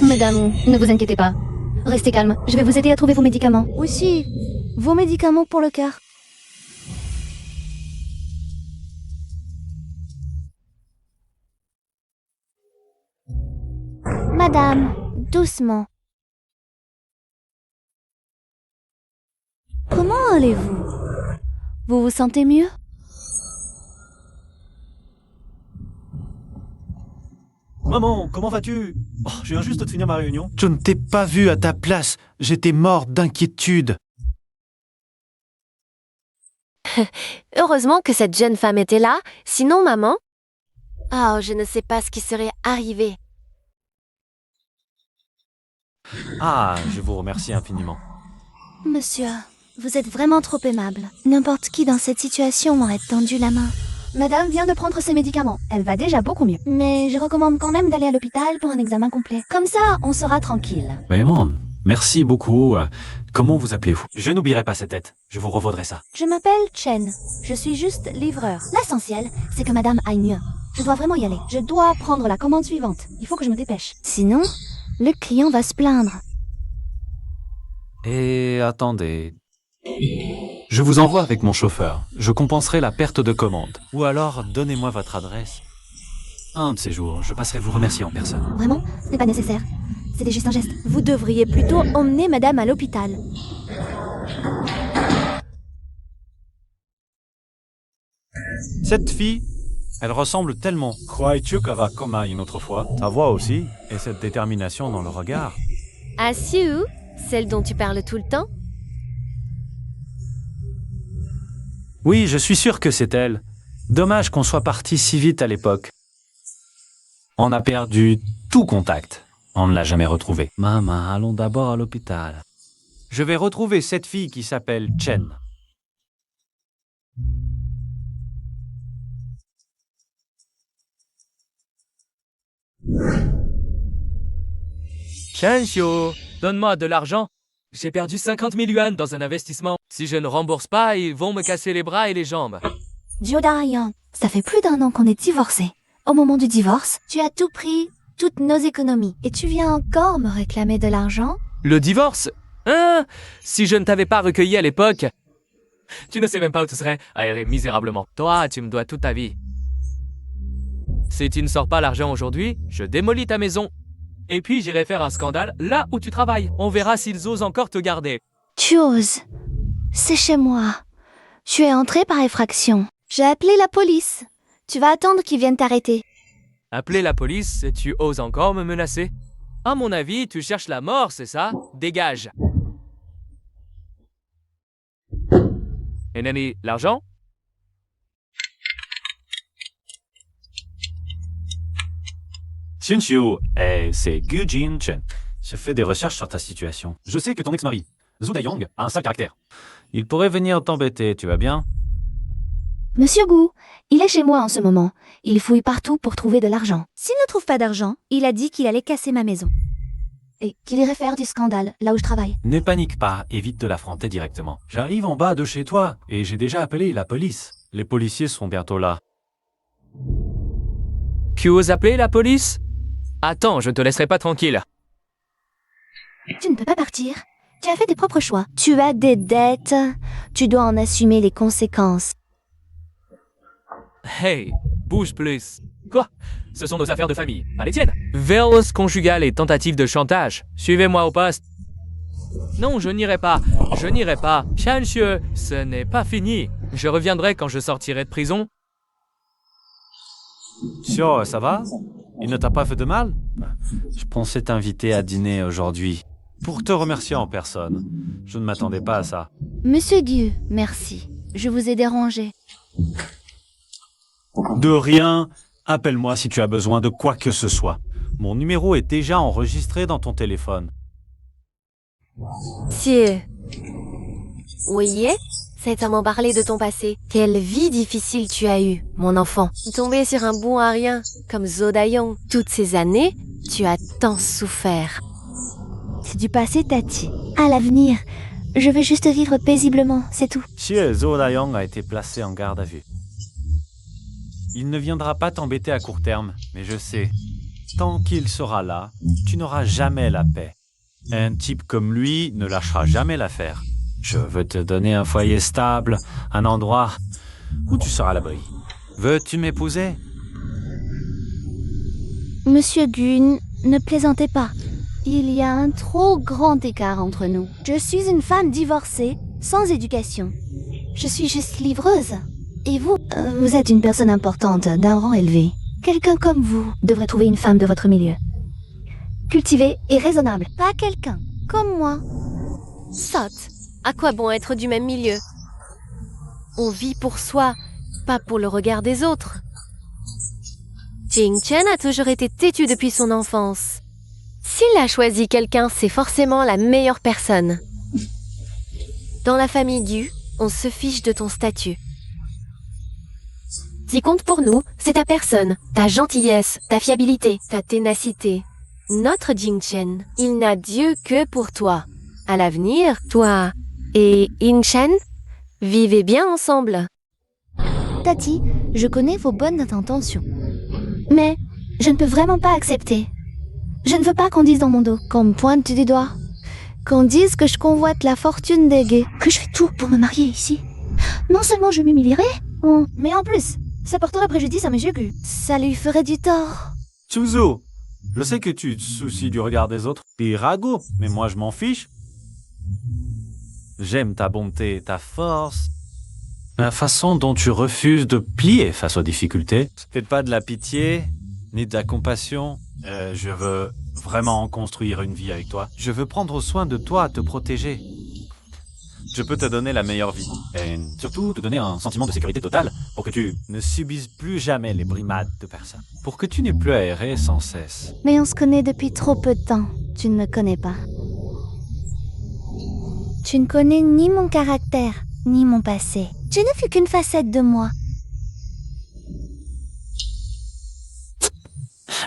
Madame, ne vous inquiétez pas. Restez calme, je vais vous aider à trouver vos médicaments. Aussi, vos médicaments pour le cœur. Madame, doucement. Comment allez-vous? Vous vous sentez mieux? Maman, comment vas-tu? Je viens juste de finir ma réunion. Je ne t'ai pas vu à ta place. J'étais mort d'inquiétude. Heureusement que cette jeune femme était là, sinon maman... Oh, je ne sais pas ce qui serait arrivé. Ah, je vous remercie infiniment. Monsieur, vous êtes vraiment trop aimable. N'importe qui dans cette situation m'aurait tendu la main. Madame vient de prendre ses médicaments. Elle va déjà beaucoup mieux. Mais je recommande quand même d'aller à l'hôpital pour un examen complet. Comme ça, on sera tranquille. Vraiment, merci beaucoup. Comment vous appelez-vous? Je n'oublierai pas cette tête. Je vous revaudrai ça. Je m'appelle Chen. Je suis juste livreur. L'essentiel, c'est que madame aille mieux. Je dois vraiment y aller. Je dois prendre la commande suivante. Il faut que je me dépêche. Sinon, le client va se plaindre. Et attendez... Je vous envoie avec mon chauffeur. Je compenserai la perte de commande. Ou alors, donnez-moi votre adresse. Un de ces jours, je passerai vous remercier en personne. Vraiment? Ce n'est pas nécessaire. C'était juste un geste. Vous devriez plutôt emmener madame à l'hôpital. Cette fille, elle ressemble tellement. Crois-tu qu'elle va comme une autre fois? Ta voix aussi, et cette détermination dans le regard. Ah, Sue, celle dont tu parles tout le temps? Oui, je suis sûr que c'est elle. Dommage qu'on soit parti si vite à l'époque. On a perdu tout contact. On ne l'a jamais retrouvée. Maman, allons d'abord à l'hôpital. Je vais retrouver cette fille qui s'appelle Chen. Chen-Xiu, donne-moi de l'argent. J'ai perdu 50 000 yuan dans un investissement. Si je ne rembourse pas, ils vont me casser les bras et les jambes. Jiodarian, ça fait plus d'1 an qu'on est divorcés. Au moment du divorce, tu as tout pris, toutes nos économies. Et tu viens encore me réclamer de l'argent? Le divorce? Hein? Si je ne t'avais pas recueilli à l'époque, tu ne sais même pas où tu serais, aéré misérablement. Toi, tu me dois toute ta vie. Si tu ne sors pas l'argent aujourd'hui, je démolis ta maison. Et puis j'irai faire un scandale là où tu travailles. On verra s'ils osent encore te garder. Tu oses. C'est chez moi. Tu es entré par effraction. J'ai appelé la police. Tu vas attendre qu'ils viennent t'arrêter. Appeler la police et tu oses encore me menacer? À mon avis, tu cherches la mort, c'est ça? Dégage. Et Nanny, l'argent? Xiu, c'est Gu Jin Chen. Je fais des recherches sur ta situation. Je sais que ton ex-mari, Zhu Dayong, a un sale caractère. Il pourrait venir t'embêter, tu vas bien? Monsieur Gu, il est chez moi en ce moment. Il fouille partout pour trouver de l'argent. S'il ne trouve pas d'argent, il a dit qu'il allait casser ma maison. Et qu'il irait faire du scandale, là où je travaille. Ne panique pas, évite de l'affronter directement. J'arrive en bas de chez toi, et j'ai déjà appelé la police. Les policiers sont bientôt là. Tu oses appeler la police? Attends, je ne te laisserai pas tranquille. Tu ne peux pas partir. Tu as fait tes propres choix. Tu as des dettes. Tu dois en assumer les conséquences. Hey, bouge plus. Quoi? Ce sont nos affaires de famille, pas les tiennes. Violence conjugale et tentative de chantage. Suivez-moi au poste. Non, je n'irai pas. Je n'irai pas. Chen-Xiu, ce n'est pas fini. Je reviendrai quand je sortirai de prison. Xiu, ça va? Il ne t'a pas fait de mal? Je pensais t'inviter à dîner aujourd'hui. Pour te remercier en personne. Je ne m'attendais pas à ça. Monsieur Gu, merci. Je vous ai dérangé. De rien. Appelle-moi si tu as besoin de quoi que ce soit. Mon numéro est déjà enregistré dans ton téléphone. Sieu. Oui, c'est à m'en parler de ton passé. Quelle vie difficile tu as eue, mon enfant. Tomber sur un bon à rien, comme Zhu Dayong. Toutes ces années, tu as tant souffert. C'est du passé, Tati. À l'avenir, je veux juste vivre paisiblement, c'est tout. Xie Zhu Dayong a été placé en garde à vue. Il ne viendra pas t'embêter à court terme, mais je sais. Tant qu'il sera là, tu n'auras jamais la paix. Un type comme lui ne lâchera jamais l'affaire. Je veux te donner un foyer stable, un endroit où tu seras à l'abri. Veux-tu m'épouser? Monsieur Gun, ne plaisantez pas. Il y a un trop grand écart entre nous. Je suis une femme divorcée, sans éducation. Je suis juste livreuse. Et vous, vous êtes une personne importante, d'un rang élevé. Quelqu'un comme vous devrait trouver une femme de votre milieu. Cultivée et raisonnable. Pas quelqu'un comme moi. Sotte, à quoi bon être du même milieu? On vit pour soi, pas pour le regard des autres. Jing Chen a toujours été têtu depuis son enfance. S'il a choisi quelqu'un, c'est forcément la meilleure personne. Dans la famille Gu, on se fiche de ton statut. Ce qui compte pour nous, c'est ta personne, ta gentillesse, ta fiabilité, ta ténacité. Notre Jing Chen, il n'a Dieu que pour toi. À l'avenir, toi et In Chen, vivez bien ensemble. Tati, je connais vos bonnes intentions. Mais je ne peux vraiment pas accepter. Je ne veux pas qu'on dise dans mon dos, qu'on me pointe du doigt, qu'on dise que je convoite la fortune des gays, que je fais tout pour me marier ici. Non seulement je m'humilierais, Mais en plus, ça porterait préjudice à Monsieur Gu. ça lui ferait du tort. Chuzo, je sais que tu te soucies du regard des autres. T'es ragot, mais moi je m'en fiche. J'aime ta bonté, ta force. La façon dont tu refuses de plier face aux difficultés. Fais pas de la pitié, ni de la compassion. Je veux vraiment construire une vie avec toi. Je veux prendre soin de toi, te protéger. Je peux te donner la meilleure vie. Et surtout, te donner un sentiment de sécurité totale pour que tu ne subisses plus jamais les brimades de personne. Pour que tu n'aies plus à errer sans cesse. Mais on se connaît depuis trop peu de temps. Tu ne me connais pas. Tu ne connais ni mon caractère, ni mon passé. Tu ne fus qu'une facette de moi.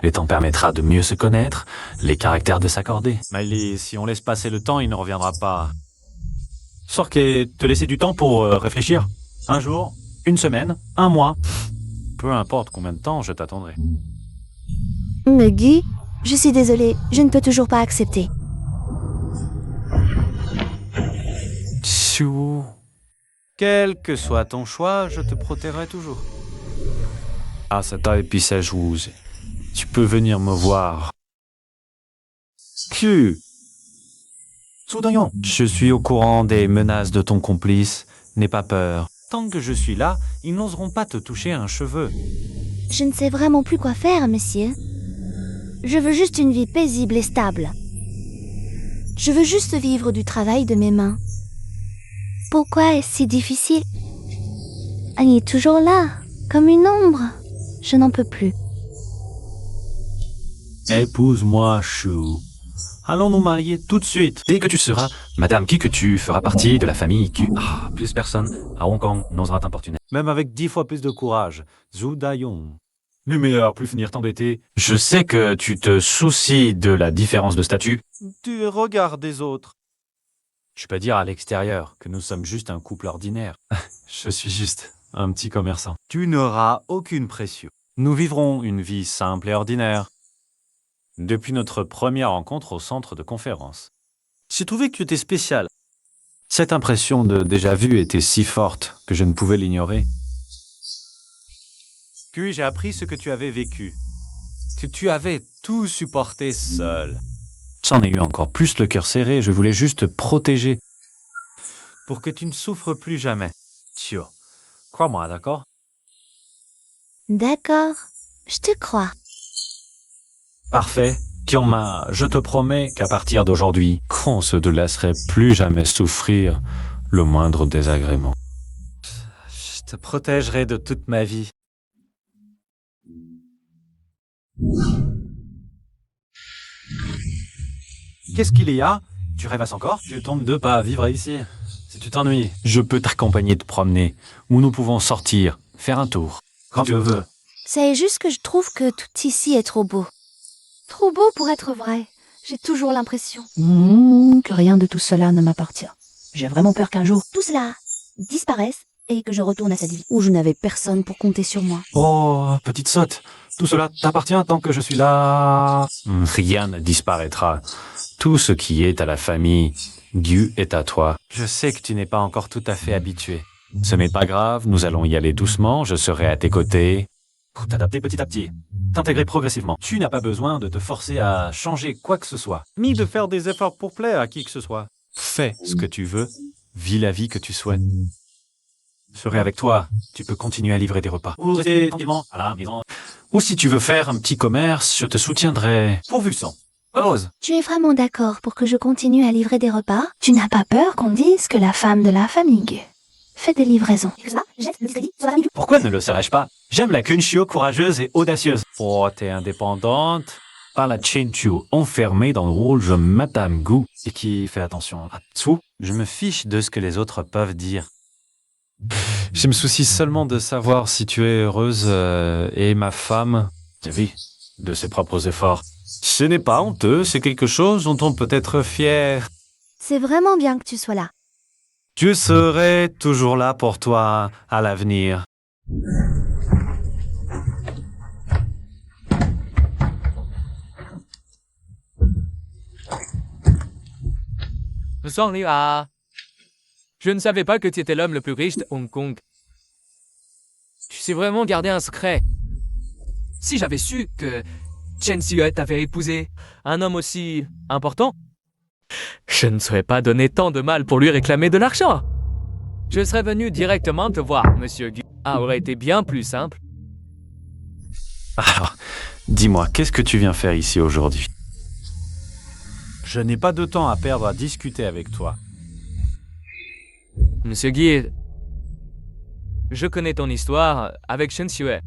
Le temps permettra de mieux se connaître, les caractères de s'accorder. Miley, si on laisse passer le temps, il ne reviendra pas. Sorque te laisser du temps pour réfléchir. Un jour, une semaine, un mois. Peu importe combien de temps, je t'attendrai. Mais Guy, je suis désolée, je ne peux toujours pas accepter. Chou. Quel que soit ton choix, je te protégerai toujours. Ah, ça t'a épicé rouge. Tu peux venir me voir. Q. Soudaignon. Je suis au courant des menaces de ton complice. N'aie pas peur. Tant que je suis là, ils n'oseront pas te toucher un cheveu. Je ne sais vraiment plus quoi faire, monsieur. Je veux juste une vie paisible et stable. Je veux juste vivre du travail de mes mains. Pourquoi est-ce si difficile? Elle est toujours là, comme une ombre. Je n'en peux plus. Épouse-moi, Chou. Allons nous marier tout de suite. Dès que tu seras Madame qui que tu feras partie de la famille Q. Ah, plus personne à Hong Kong n'osera t'importuner. Même avec 10 fois plus de courage. Zhu Dayong. Le meilleur, plus finir t'embêter. Je sais que tu te soucies de la différence de statut. Tu regardes des autres. Je peux dire à l'extérieur que nous sommes juste un couple ordinaire. Je suis juste un petit commerçant. Tu n'auras aucune pression. Nous vivrons une vie simple et ordinaire. Depuis notre première rencontre au centre de conférence. J'ai trouvé que tu étais spécial. Cette impression de déjà-vu était si forte que je ne pouvais l'ignorer. Puis j'ai appris ce que tu avais vécu. Que tu avais tout supporté seul. J'en ai eu encore plus le cœur serré, je voulais juste te protéger. Pour que tu ne souffres plus jamais. Tio, crois-moi, d'accord? D'accord, je te crois. Parfait. Kioma, je te promets qu'à partir d'aujourd'hui, on se te laisserait plus jamais souffrir le moindre désagrément. Je te protégerai de toute ma vie. Qu'est-ce qu'il y a? Tu rêvasses encore? Tu tombes de pas à vivre ici. Si tu t'ennuies, je peux t'accompagner te promener, ou nous pouvons sortir, faire un tour, quand tu veux. C'est juste que je trouve que tout ici est trop beau. Trop beau pour être vrai. J'ai toujours l'impression que rien de tout cela ne m'appartient. J'ai vraiment peur qu'un jour, tout cela disparaisse et que je retourne à cette vie où je n'avais personne pour compter sur moi. Oh, petite sotte, Tout cela t'appartient tant que je suis là. Rien ne disparaîtra. Tout ce qui est à la famille Gu est à toi. Je sais que tu n'es pas encore tout à fait habitué. Ce n'est pas grave, nous allons y aller doucement, je serai à tes côtés. Pour t'adapter petit à petit, t'intégrer progressivement. Tu n'as pas besoin de te forcer à changer quoi que ce soit, ni de faire des efforts pour plaire à qui que ce soit. Fais ce que tu veux, vis la vie que tu souhaites. Je serai avec toi, tu peux continuer à livrer des repas. Ou rester tranquillement à la maison. Ou si tu veux faire un petit commerce, je te soutiendrai. Pourvu sang. Rose. Tu es vraiment d'accord pour que je continue à livrer des repas? Tu n'as pas peur qu'on dise que la femme de la famille Gu fait des livraisons? Pourquoi ne le serais-je pas? J'aime la Kunshio courageuse et audacieuse. Oh, t'es indépendante. Pas la Chenchu enfermée dans le rôle de Madame Gu et qui fait attention à tout. Je me fiche de ce que les autres peuvent dire. Je me soucie seulement de savoir si tu es heureuse et ma femme vit de ses propres efforts. Ce n'est pas honteux, c'est quelque chose dont on peut être fier. C'est vraiment bien que tu sois là. Je serai toujours là pour toi à l'avenir. Bonsoir, je ne savais pas que tu étais l'homme le plus riche de Hong Kong. Tu sais vraiment garder un secret. Si j'avais su que Chen Xue t'avait épousé un homme aussi important, je ne serais pas donné tant de mal pour lui réclamer de l'argent. Je serais venu directement te voir, Monsieur Gu. Ah, aurait été bien plus simple. Alors, dis-moi, qu'est-ce que tu viens faire ici aujourd'hui? Je n'ai pas de temps à perdre à discuter avec toi. Monsieur Gu, je connais ton histoire avec Chen Xue.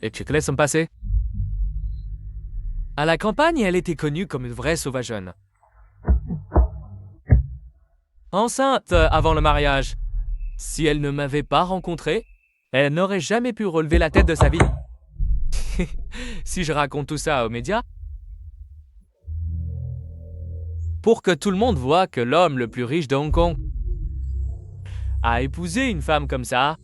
Et tu connais son passé? À la campagne, elle était connue comme une vraie sauvageonne. Enceinte avant le mariage. Si elle ne m'avait pas rencontré, elle n'aurait jamais pu relever la tête de sa vie. Si je raconte tout ça aux médias, pour que tout le monde voit que l'homme le plus riche de Hong Kong a épousé une femme comme ça,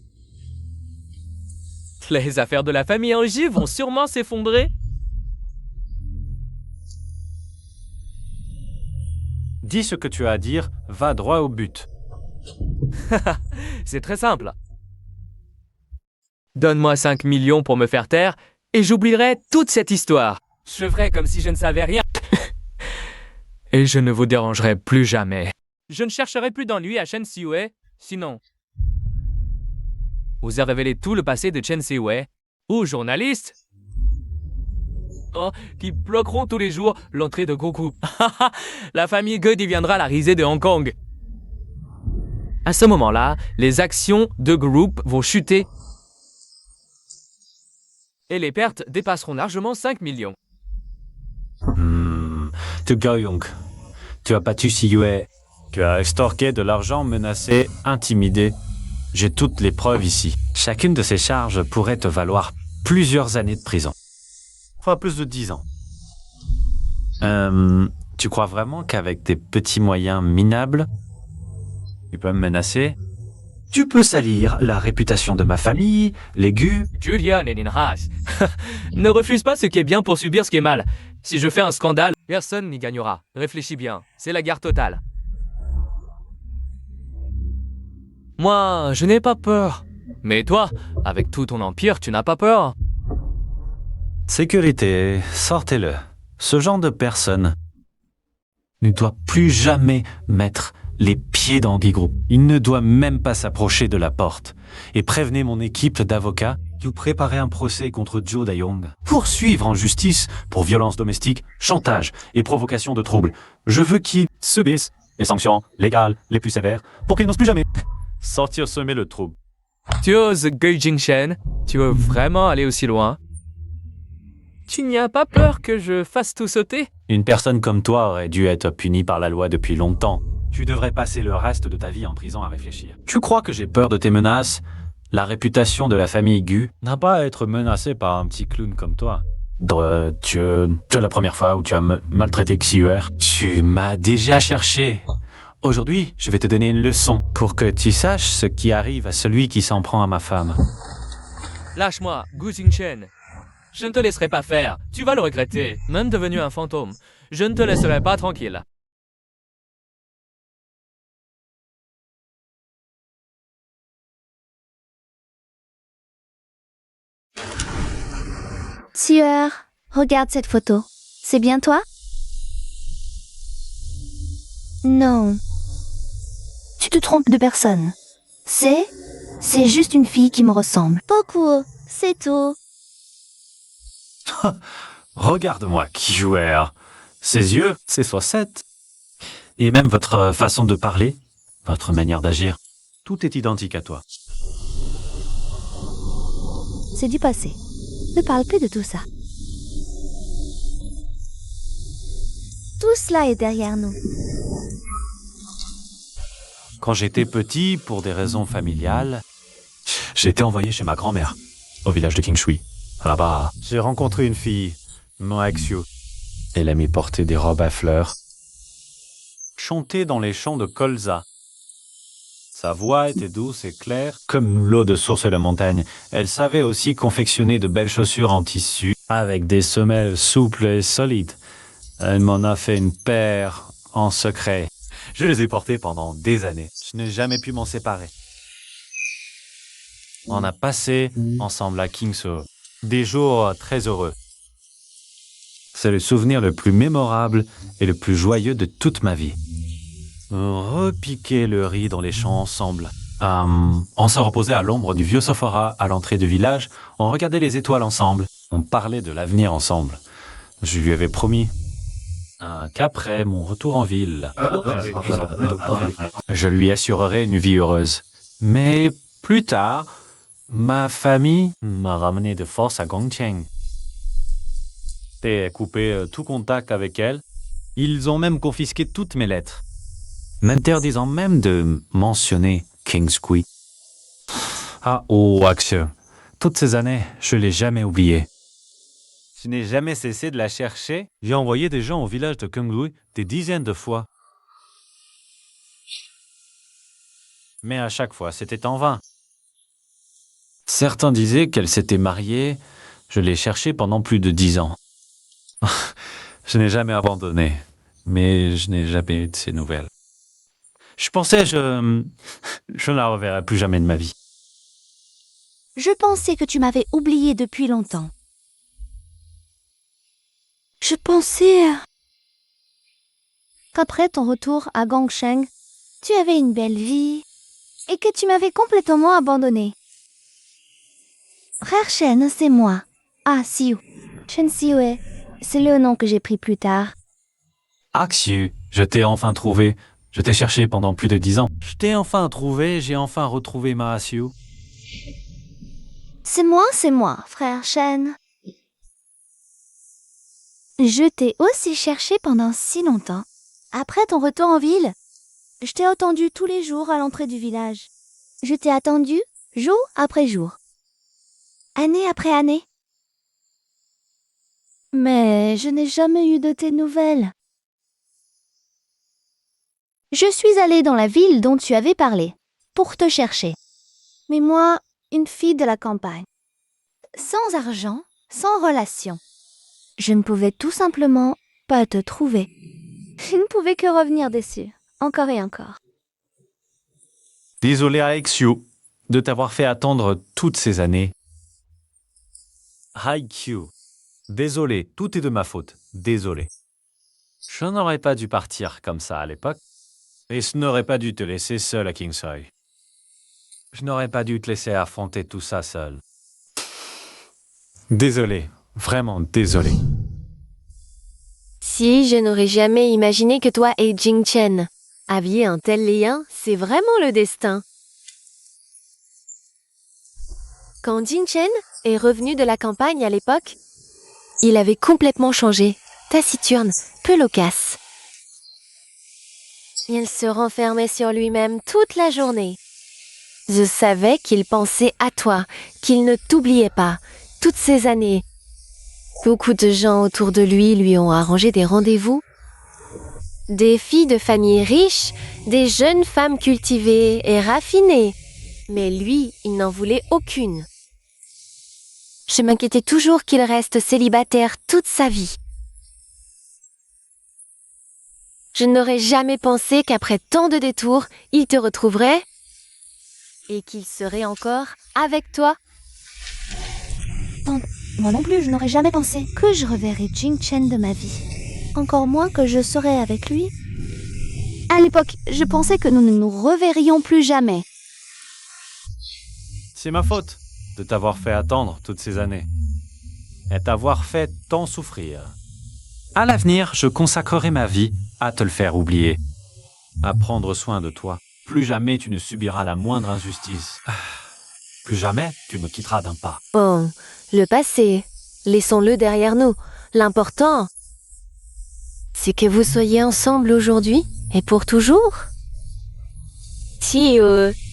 les affaires de la famille Angie vont sûrement s'effondrer. Dis ce que tu as à dire, va droit au but. C'est très simple. Donne-moi 5 millions pour me faire taire et j'oublierai toute cette histoire. Je ferai comme si je ne savais rien. Et je ne vous dérangerai plus jamais. Je ne chercherai plus d'ennui à Chen Xue, sinon vous avez révélé tout le passé de Chen Xue aux journalistes qui bloqueront tous les jours l'entrée de Goku. La famille Ge deviendra la risée de Hong Kong. À ce moment-là, les actions de Group vont chuter et les pertes dépasseront largement 5 millions. Tu Goyong, tu as battu Xiyue, tu as extorqué de l'argent, menacé, intimidé. J'ai toutes les preuves ici. Chacune de ces charges pourrait te valoir plusieurs années de prison. Enfin, plus de 10 ans. Tu crois vraiment qu'avec tes petits moyens minables, tu peux me menacer? Tu peux salir la réputation de ma famille, les Gu. Julian et Ninras, ne refuse pas ce qui est bien pour subir ce qui est mal. Si je fais un scandale, personne n'y gagnera. Réfléchis bien, c'est la guerre totale. Moi, je n'ai pas peur. Mais toi, avec tout ton empire, tu n'as pas peur. Sécurité, sortez-le. Ce genre de personne ne doit plus jamais mettre les pieds dans Guy Group. Il ne doit même pas s'approcher de la porte. Et prévenez mon équipe d'avocats de préparer un procès contre Zhou Daiyong. Poursuivre en justice pour violence domestique, chantage et provocation de troubles. Je veux qu'il subisse les sanctions légales les plus sévères pour qu'il n'ose plus jamais sortir semer le trouble. Tu oses Gui Jingshen? Tu veux vraiment aller aussi loin? Tu n'y as pas peur que je fasse tout sauter? Une personne comme toi aurait dû être punie par la loi depuis longtemps. Tu devrais passer le reste de ta vie en prison à réfléchir. Tu crois que j'ai peur de tes menaces? La réputation de la famille Gu n'a pas à être menacée par un petit clown comme toi. Tu la première fois où tu as maltraité Xiyue, tu m'as déjà cherché. Aujourd'hui, je vais te donner une leçon pour que tu saches ce qui arrive à celui qui s'en prend à ma femme. Lâche-moi, Gu Jingchen. Je ne te laisserai pas faire. Tu vas le regretter. Même devenu un fantôme, je ne te laisserai pas tranquille. Tueur, regarde cette photo. C'est bien toi? Non. Tu te trompes de personne. C'est juste une fille qui me ressemble. Beaucoup, c'est tout. Regarde-moi qui joueur. Ses yeux, ses facettes. Et même votre façon de parler, votre manière d'agir. Tout est identique à toi. C'est du passé. Ne parle plus de tout ça. Tout cela est derrière nous. Quand j'étais petit, pour des raisons familiales, j'ai été envoyé chez ma grand-mère, au village de Kingshui. Là-bas, j'ai rencontré une fille, Moaxiu. Elle aimait porter des robes à fleurs, chanter dans les champs de colza. Sa voix était douce et claire, comme l'eau de source de la montagne. Elle savait aussi confectionner de belles chaussures en tissu, avec des semelles souples et solides. Elle m'en a fait une paire en secret. Je les ai portées pendant des années. Je n'ai jamais pu m'en séparer. On a passé ensemble à Kingso des jours très heureux. C'est le souvenir le plus mémorable et le plus joyeux de toute ma vie. On repiquait le riz dans les champs ensemble. On se reposait à l'ombre du vieux sophora à l'entrée du village. On regardait les étoiles ensemble. On parlait de l'avenir ensemble. Je lui avais promis qu'après mon retour en ville, je lui assurerai une vie heureuse. Mais plus tard, ma famille m'a ramené de force à Gongcheng. J'ai coupé tout contact avec elle. Ils ont même confisqué toutes mes lettres, m'interdisant même de mentionner Kingsui. Ah, oh, Axel, toutes ces années, je l'ai jamais oublié. Je n'ai jamais cessé de la chercher. J'ai envoyé des gens au village de Kengui des dizaines de fois. Mais à chaque fois, c'était en vain. Certains disaient qu'elle s'était mariée. Je l'ai cherchée pendant plus de 10 ans. Je n'ai jamais abandonné, mais je n'ai jamais eu de ses nouvelles. Je pensais je ne la reverrai plus jamais de ma vie. Je pensais que tu m'avais oublié depuis longtemps. Je pensais qu'après ton retour à Gongcheng, tu avais une belle vie et que tu m'avais complètement abandonné. Frère Shen, c'est moi. Ah, Siu. Chen Siue, c'est le nom que j'ai pris plus tard. Axu, je t'ai enfin trouvé. Je t'ai cherché pendant plus de 10 ans. Je t'ai enfin trouvé, j'ai enfin retrouvé ma Asiu. C'est moi, frère Shen. Je t'ai aussi cherché pendant si longtemps. Après ton retour en ville, je t'ai attendu tous les jours à l'entrée du village. Je t'ai attendu jour après jour. Année après année. Mais je n'ai jamais eu de tes nouvelles. Je suis allée dans la ville dont tu avais parlé, pour te chercher. Mais moi, une fille de la campagne, sans argent, sans relation, je ne pouvais tout simplement pas te trouver. Je ne pouvais que revenir déçue, encore et encore. Désolé Axu de t'avoir fait attendre toutes ces années. Haikyuu. Désolé, tout est de ma faute. Désolé. Je n'aurais pas dû partir comme ça à l'époque. Et je n'aurais pas dû te laisser seul à Kingsoi. Je n'aurais pas dû te laisser affronter tout ça seul. Désolé, vraiment désolé. Si je n'aurais jamais imaginé que toi et Jingchen aviez un tel lien, c'est vraiment le destin. Quand Jingchen est revenu de la campagne à l'époque, il avait complètement changé, taciturne, peu loquace. Il se renfermait sur lui-même toute la journée. Je savais qu'il pensait à toi, qu'il ne t'oubliait pas, toutes ces années. Beaucoup de gens autour de lui ont arrangé des rendez-vous. Des filles de famille riches, des jeunes femmes cultivées et raffinées. Mais lui, il n'en voulait aucune. Je m'inquiétais toujours qu'il reste célibataire toute sa vie. Je n'aurais jamais pensé qu'après tant de détours, il te retrouverait et qu'il serait encore avec toi. Moi non plus, je n'aurais jamais pensé. Que je reverrai Jing Chen de ma vie. Encore moins que je serais avec lui. À l'époque, je pensais que nous ne nous reverrions plus jamais. C'est ma faute de t'avoir fait attendre toutes ces années et t'avoir fait tant souffrir. À l'avenir, je consacrerai ma vie à te le faire oublier, à prendre soin de toi. Plus jamais tu ne subiras la moindre injustice. Plus jamais tu me quitteras d'un pas. Bon, le passé, laissons-le derrière nous. L'important, c'est que vous soyez ensemble aujourd'hui et pour toujours. Si,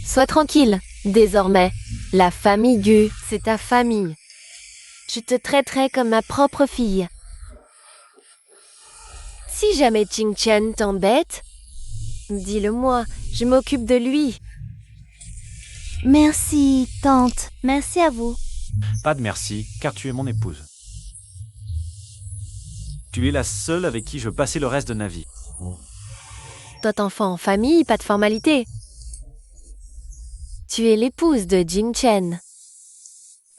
sois tranquille. Désormais, la famille Gu, c'est ta famille. Je te traiterai comme ma propre fille. Si jamais Jing Chen t'embête, dis-le-moi, je m'occupe de lui. Merci, tante. Merci à vous. Pas de merci, car tu es mon épouse. Tu es la seule avec qui je veux passer le reste de ma vie. Toi enfant en famille, pas de formalité. Tu es l'épouse de Jing Chen,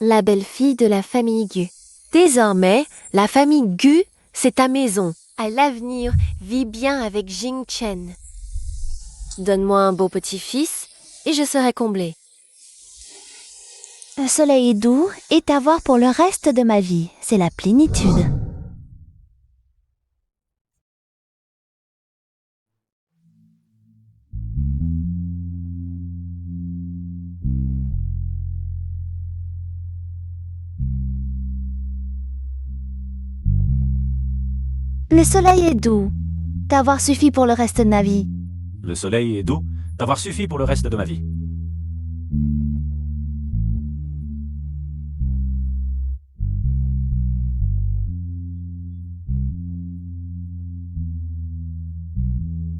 la belle-fille de la famille Gu. Désormais, la famille Gu, c'est ta maison. À l'avenir, vis bien avec Jing Chen. Donne-moi un beau petit-fils et je serai comblée. Le soleil est doux et t'avoir pour le reste de ma vie. C'est la plénitude. Le soleil est doux. T'avoir suffi pour le reste de ma vie. Le soleil est doux, d'avoir suffi pour le reste de ma vie.